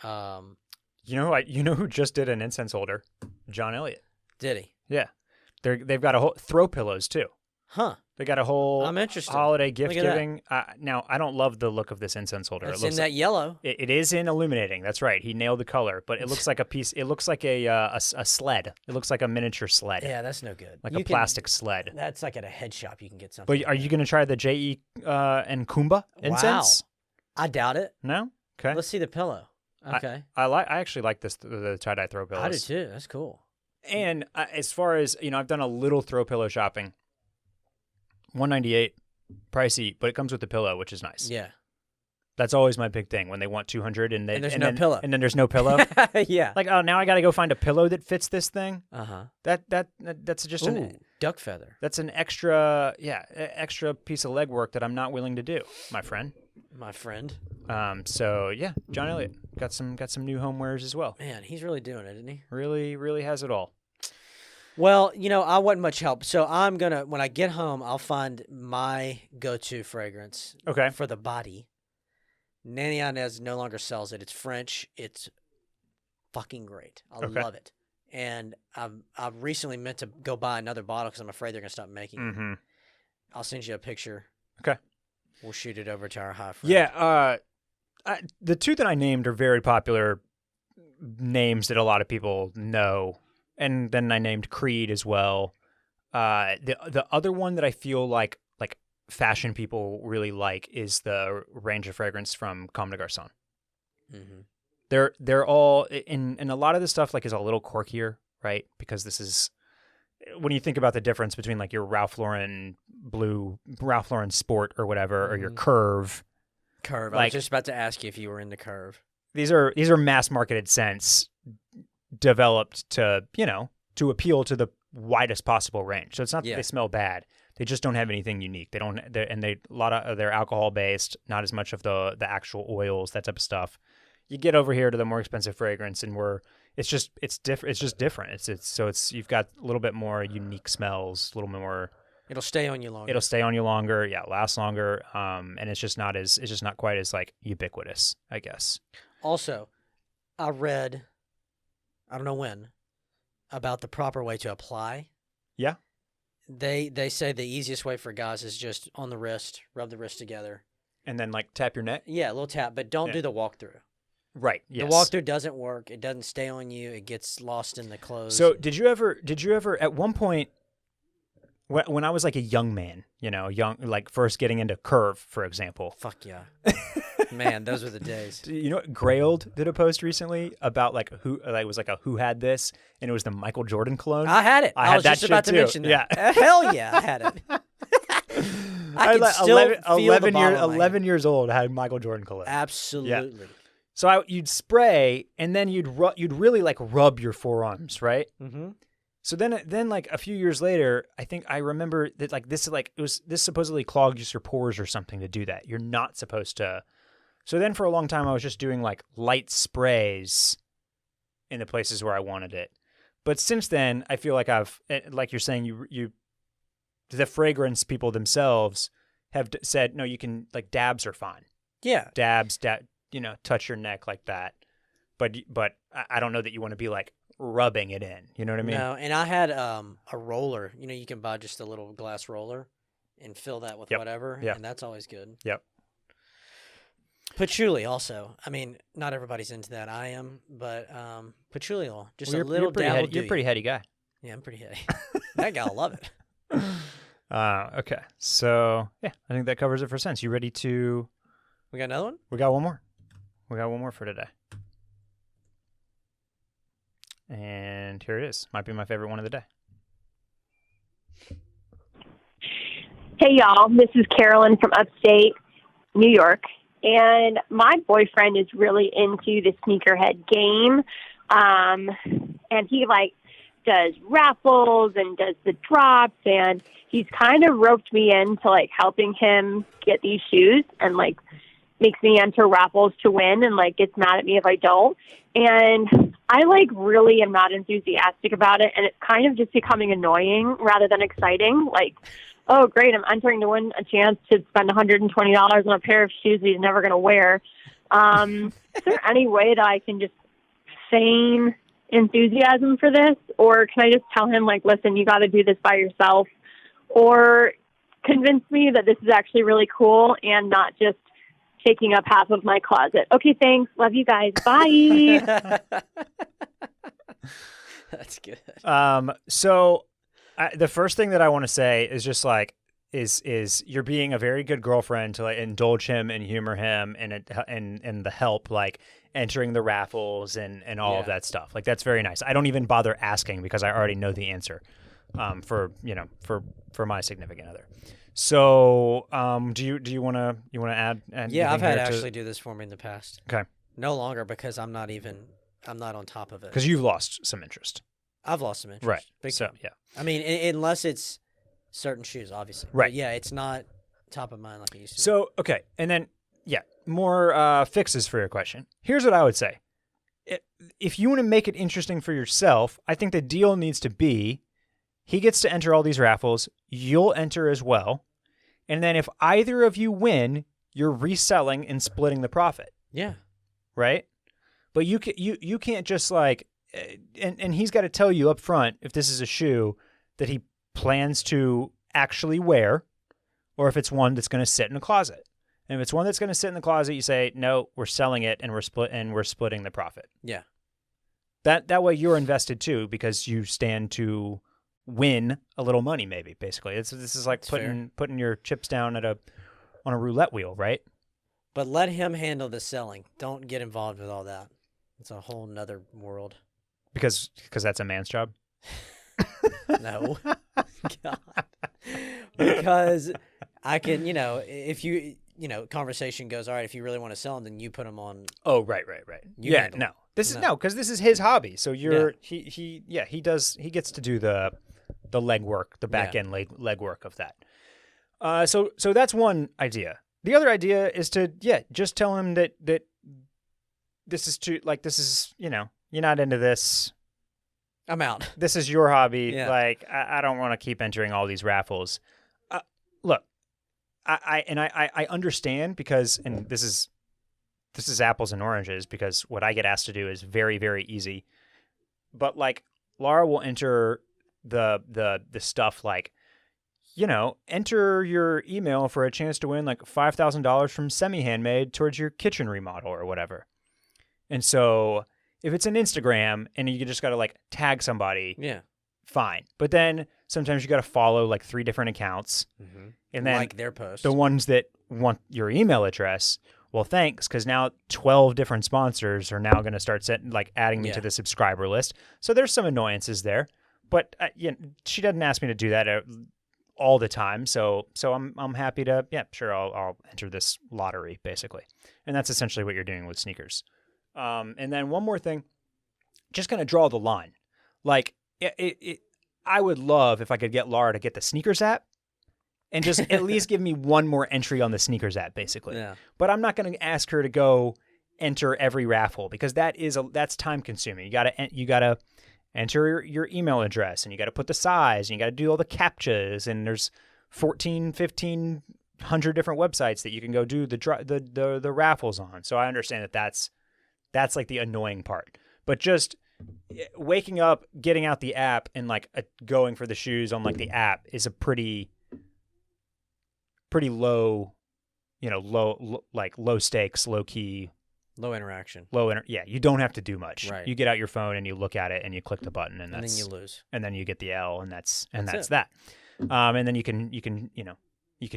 You know who just did an incense holder? John Elliott. Did he? Yeah. They've got a whole throw pillows too. Huh. They got a whole I'm interested. holiday gift giving. Now, I don't love the look of this incense holder. It's in that yellow. It is in illuminating. That's right. He nailed the color, but it looks like a piece. It looks like a sled. It looks like a miniature sled. Yeah, that's no good. Like plastic sled. That's like at a head shop you can get something. But are you going to try the J.E. and Kumba incense? Wow. I doubt it. No? Okay. Let's see the pillow. Okay. I actually like the tie-dye throw pillows. I do too. That's cool. And as far as, I've done a little throw pillow shopping. $198, pricey, but it comes with the pillow, which is nice. Yeah. That's always my big thing when they want $200 and there's no pillow. And then there's no pillow. Yeah. Like, oh, now I got to go find a pillow that fits this thing. That's just duck feather. That's an extra piece of legwork that I'm not willing to do, my friend. My friend. So yeah, John Elliott got some new homewares as well. Man, he's really doing it, isn't he? Really, really has it all. Well, I wasn't much help. So when I get home, I'll find my go-to fragrance for the body. Nanny Inez no longer sells it. It's French. It's fucking great. I love it. And I've recently meant to go buy another bottle because I'm afraid they're going to stop making it. I'll send you a picture. Okay. We'll shoot it over to our high friend. Yeah. The two that I named are very popular names that a lot of people know. And then I named Creed as well. The other one that I feel like fashion people really like is the range of fragrance from Comme des Garçons. They're all in a lot of this stuff is a little quirkier, right? Because this is when you think about the difference between your Ralph Lauren Sport or whatever, or your Curve. I was just about to ask you if you were into Curve. These are mass marketed scents developed to appeal to the widest possible range. So it's not that they smell bad. They just don't have anything unique. A lot of they're alcohol based, not as much of the actual oils, that type of stuff. You get over here to the more expensive fragrance, and it's just different. You've got a little bit more unique smells, a little more. It'll stay on you longer. Yeah, last longer. And it's just not quite as ubiquitous, I guess. Also, I read I don't know when, about the proper way to apply. Yeah. They say the easiest way for guys is just on the wrist, rub the wrist together. And then like tap your neck? Yeah, a little tap, but don't do the walkthrough. Right. Yes. The walkthrough doesn't work. It doesn't stay on you. It gets lost in the clothes. So did you ever at one point when I was like a young man, like first getting into curve, for example. Fuck yeah. Man, those were the days. You know what Grailed did a post recently about like it was like a who had this, and it was the Michael Jordan cologne. I had it. I was had just that about shit to too. mention that. Yeah. Hell yeah, I had it. I can still feel the bottle in my 11 hand. years old, I had Michael Jordan cologne. Absolutely. Yeah. So you'd spray, and then you'd really like rub your forearms, right? Mm-hmm. So then like a few years later, I remember that like this supposedly clogs your pores or something to do that. You're not supposed to. So then for a long time I was just doing like light sprays in the places where I wanted it. But since then I feel like like you're saying the fragrance people themselves have said no, you can like dabs are fine. Yeah. Dabs, touch your neck like that. But I don't know that you want to be like rubbing it in. You know what I mean? No, and I had a roller. You can buy just a little glass roller and fill that with whatever, and that's always good. Yep. Patchouli also. I mean, not everybody's into that. I am, but patchouli oil. Just a little pretty dab. heady. You're a pretty heady guy. Yeah, I'm pretty heady. That guy will love it. Okay. So, yeah, I think that covers it for sense. You ready to... We got another one? We got one more. We got one more for today. And here it is. Might be my favorite one of the day. Hey, y'all. This is Carolyn from upstate New York. And my boyfriend is really into the sneakerhead game. And he, does raffles and does the drops. And he's kind of roped me into, helping him get these shoes and, makes me enter raffles to win and, gets mad at me if I don't. And I, really am not enthusiastic about it. And it's kind of just becoming annoying rather than exciting. Oh, great, I'm entering to win a chance to spend $120 on a pair of shoes that he's never going to wear. Is there any way that I can just feign enthusiasm for this? Or can I just tell him, listen, you got to do this by yourself? Or convince me that this is actually really cool and not just taking up half of my closet. Okay, thanks. Love you guys. Bye. That's good. So the first thing that I want to say is just is you're being a very good girlfriend to indulge him and humor him and the help entering the raffles and all of that stuff. That's very nice. I don't even bother asking because I already know the answer for my significant other. So do you want to add? Yeah, I've had Ashley do this for me in the past. Okay. No longer because I'm not on top of it. Because you've lost some interest. I've lost some interest. Right. Big so time. yeah. I mean, unless it's certain shoes, obviously. Right. But yeah, it's not top of mind like it used to. So okay, and then more fixes for your question. Here's what I would say: if you want to make it interesting for yourself, I think the deal needs to be he gets to enter all these raffles, you'll enter as well, and then if either of you win, you're reselling and splitting the profit. Yeah. Right. But you can't just and he's got to tell you up front if this is a shoe that he plans to actually wear or if it's one that's going to sit in a closet. And if it's one that's going to sit in the closet, you say, no, we're selling it and we're splitting the profit. Yeah. That way you're invested too because you stand to win a little money maybe, basically. This is like putting your chips down on a roulette wheel, right? But let him handle the selling. Don't get involved with all that. It's a whole nother world. Because that's a man's job? No. God. Because I can, if you, conversation goes, all right, if you really want to sell them, then you put them on. Oh, right. Yeah, no. Because this is his hobby. So he gets to do the legwork, the back end legwork of that. So that's one idea. The other idea is to just tell him that this is you're not into this. I'm out. This is your hobby. Yeah. I don't want to keep entering all these raffles. Look, I understand because, and this is apples and oranges because what I get asked to do is very, very easy. but like Laura will enter the stuff like, enter your email for a chance to win like $5,000 from Semi Handmade towards your kitchen remodel or whatever. And so if it's an Instagram and you just got to like tag somebody, fine. But then sometimes you got to follow like 3 different accounts, and then like their post. The ones that want your email address. Well, thanks, because now 12 different sponsors are now going to start adding me to the subscriber list. So there's some annoyances there, but she doesn't ask me to do that all the time. So I'm happy to, sure, I'll enter this lottery basically, and that's essentially what you're doing with sneakers. And then one more thing, just going to draw the line. Like I would love if I could get Laura to get the sneakers app. And just at least give me one more entry on the sneakers app, basically. Yeah. But I'm not going to ask her to go enter every raffle because that's time consuming. You gotta enter your email address, and you got to put the size, and you got to do all the captchas, and there's 1,500 different websites that you can go do the raffles on. So I understand that's like the annoying part. But just waking up, getting out the app, and like going for the shoes on like the app is a pretty low, low stakes, low key, low interaction. You don't have to do much. Right. You get out your phone and you look at it and you click the button and then you lose. And then you get the L and that's that. And then you can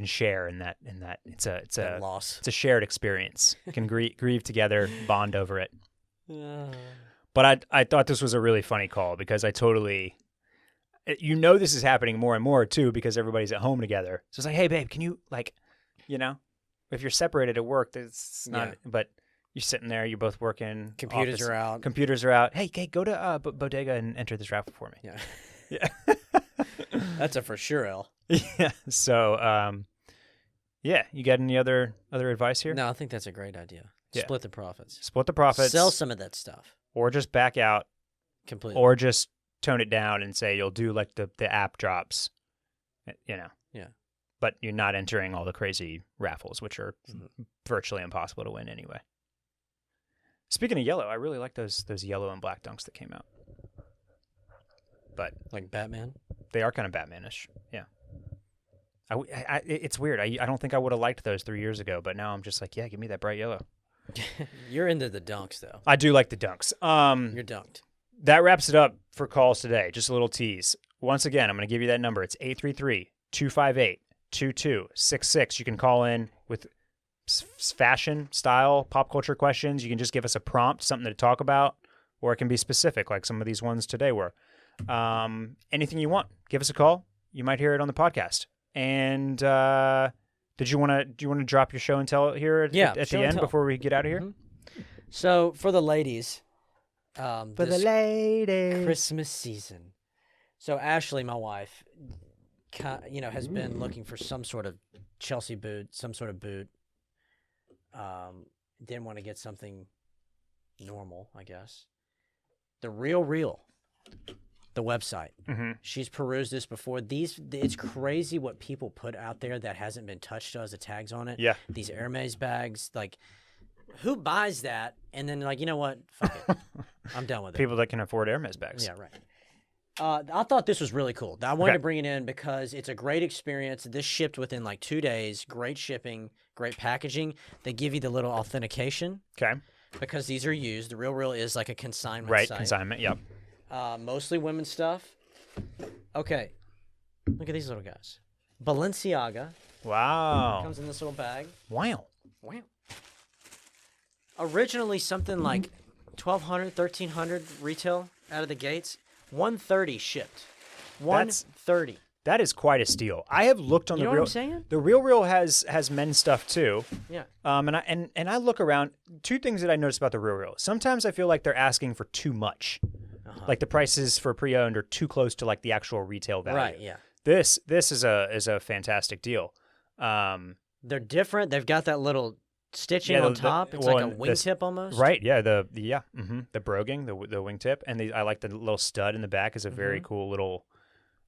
share in that it's a loss. It's a shared experience. You can grieve together, bond over it. But I thought this was a really funny call because I totally. This is happening more and more, too, because everybody's at home together. So it's like, hey, babe, can you, if you're separated at work, it's not, but you're sitting there, you're both working. Computers are out. Hey, go to Bodega and enter this raffle for me. Yeah. That's a for sure, L. Yeah. So, you got any other advice here? No, I think that's a great idea. Yeah. Split the profits. Sell some of that stuff. Or just back out. Completely. Or just tone it down and say you'll do like the app drops, Yeah. But you're not entering all the crazy raffles, which are virtually impossible to win anyway. Speaking of yellow, I really like those yellow and black dunks that came out. But like Batman, they are kind of Batman-ish. Yeah. It's weird. I don't think I would have liked those 3 years ago, but now I'm just like, give me that bright yellow. You're into the dunks though. I do like the dunks. You're dunked. That wraps it up for calls today. Just a little tease. Once again, I'm going to give you that number. It's 833-258-2266. You can call in with fashion, style, pop culture questions. You can just give us a prompt, something to talk about, or it can be specific, like some of these ones today were. Anything you want, give us a call. You might hear it on the podcast. And do you want to drop your show and tell here at the end before we get out of here? Mm-hmm. So for the ladies. For the ladies. Christmas season. So Ashley, my wife, has been looking for some sort of Chelsea boot, some sort of boot. Didn't want to get something normal, I guess. The Real, the website. Mm-hmm. She's perused this before. It's crazy what people put out there that hasn't been touched as the tags on it. Yeah. These Hermes bags, like, who buys that? And then, like, you know what? Fuck it. I'm done with it. People that can afford Hermes bags. Yeah, right. I thought this was really cool. I wanted to bring it in because it's a great experience. This shipped within like 2 days. Great shipping, great packaging. They give you the little authentication. Okay. Because these are used. The Real is like a consignment site. Right, consignment, yep. Mostly women's stuff. Okay. Look at these little guys. Balenciaga. Wow. Comes in this little bag. Wow. Originally something like $1,200, $1,300 retail out of the gates. $130 shipped. $130. That is quite a steal. I have looked on the Real. What I'm saying? The Real has men's stuff too. Yeah. And I look around. 2 things that I noticed about the Real. Sometimes I feel like they're asking for too much. Like the prices for pre-owned are too close to like the actual retail value. Right. Yeah. This is a fantastic deal. They're different. They've got that little stitching on top. It's like a wingtip almost. Right. Yeah. The broguing, the wingtip, and I like the little stud in the back is a very cool little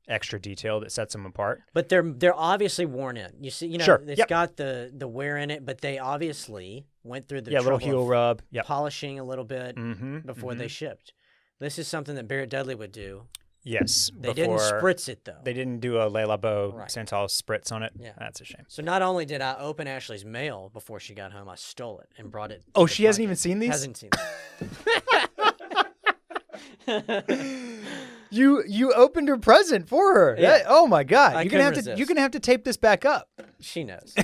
extra detail that sets them apart. But they're obviously worn in. You see, it's got the wear in it, but they obviously went through the little heel rub, polishing a little bit before they shipped. This is something that Barrett Dudley would do. Yes. They didn't spritz it, though. They didn't do a Le Labo Right. Santal spritz on it. Yeah. That's a shame. So not only did I open Ashley's mail before she got home, I stole it and brought it. Oh, to the she hasn't podcast. even seen these? Hasn't seen them. You opened her present for her. Yeah. Oh my God! I You're couldn't gonna have to tape this back up. She knows.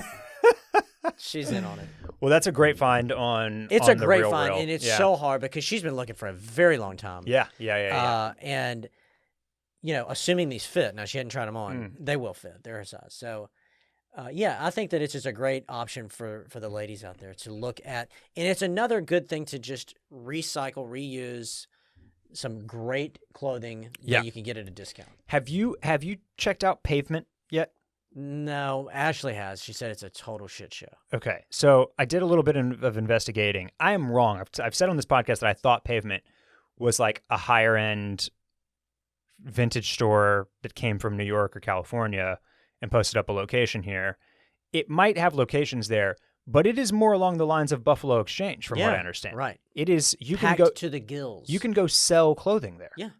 She's in on it. Well, that's a great find on. It's on a the great real find, real. and it's Yeah. so hard because she's been looking for a very long time. Yeah. And assuming these fit. Now she hadn't tried them on. They will fit. They're her size. So, I think that it's just a great option for the ladies out there to look at, and it's another good thing to just recycle, reuse some great clothing that you can get at a discount. Have you checked out Pavement yet? No, Ashley has. She said it's a total shit show. Okay, so I did a little bit of investigating. I am wrong. I've said on this podcast that I thought Pavement was like a higher end vintage store that came from New York or California and posted up a location here. It might have locations there, but it is more along the lines of Buffalo Exchange, from what I understand. Right. It is. You Packed can go to the gills. You can go sell clothing there. Yeah.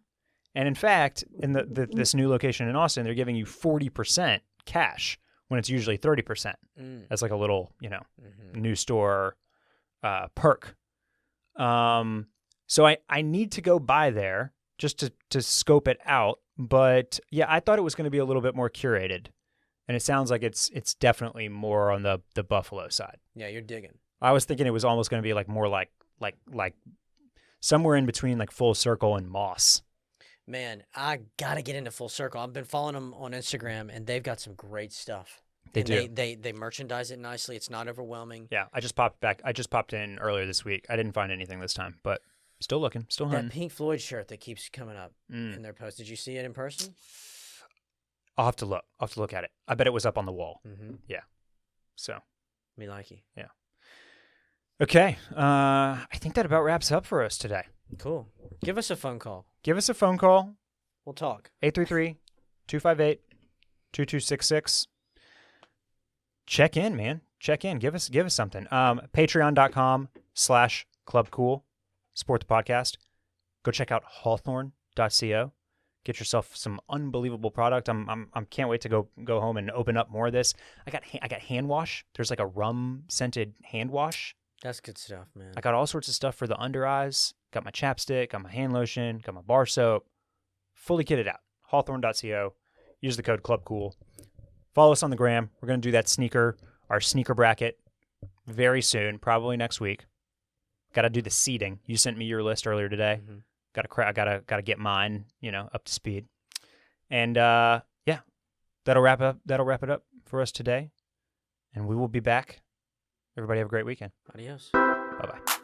And in fact, in this new location in Austin, they're giving you 40% cash when it's usually 30%. That's like a little, new store perk. So I need to go by there just to scope it out. But yeah, I thought it was going to be a little bit more curated. And it sounds like it's definitely more on the Buffalo side. Yeah, you're digging. I was thinking it was almost going to be like more like somewhere in between like Full Circle and Moss. Man, I got to get into Full Circle. I've been following them on Instagram, and they've got some great stuff. They and do. They merchandise it nicely. It's not overwhelming. Yeah, I just popped in earlier this week. I didn't find anything this time, but still looking, still hunting. That Pink Floyd shirt that keeps coming up in their post. Did you see it in person? I'll have to look at it. I bet it was up on the wall. Mm-hmm. Yeah. So. Me likey. Yeah. Okay. I think that about wraps up for us today. Cool. Give us a phone call. Give us a phone call. We'll talk. 833-258-2266. Check in, man. Check in. Give us something. Patreon.com/clubcool. Support the podcast. Go check out hawthorne.co. Get yourself some unbelievable product. I'm can't wait to go home and open up more of this. I got hand wash. There's like a rum scented hand wash. That's good stuff, man. I got all sorts of stuff for the under eyes. Got my chapstick, got my hand lotion, got my bar soap. Fully kitted out. Hawthorne.co. Use the code CLUBCOOL. Follow us on the gram. We're going to do our sneaker bracket very soon, probably next week. Got to do the seating. You sent me your list earlier today. Mm-hmm. Gotta get mine, up to speed. And that'll wrap it up for us today. And we will be back. Everybody have a great weekend. Adios. Bye-bye.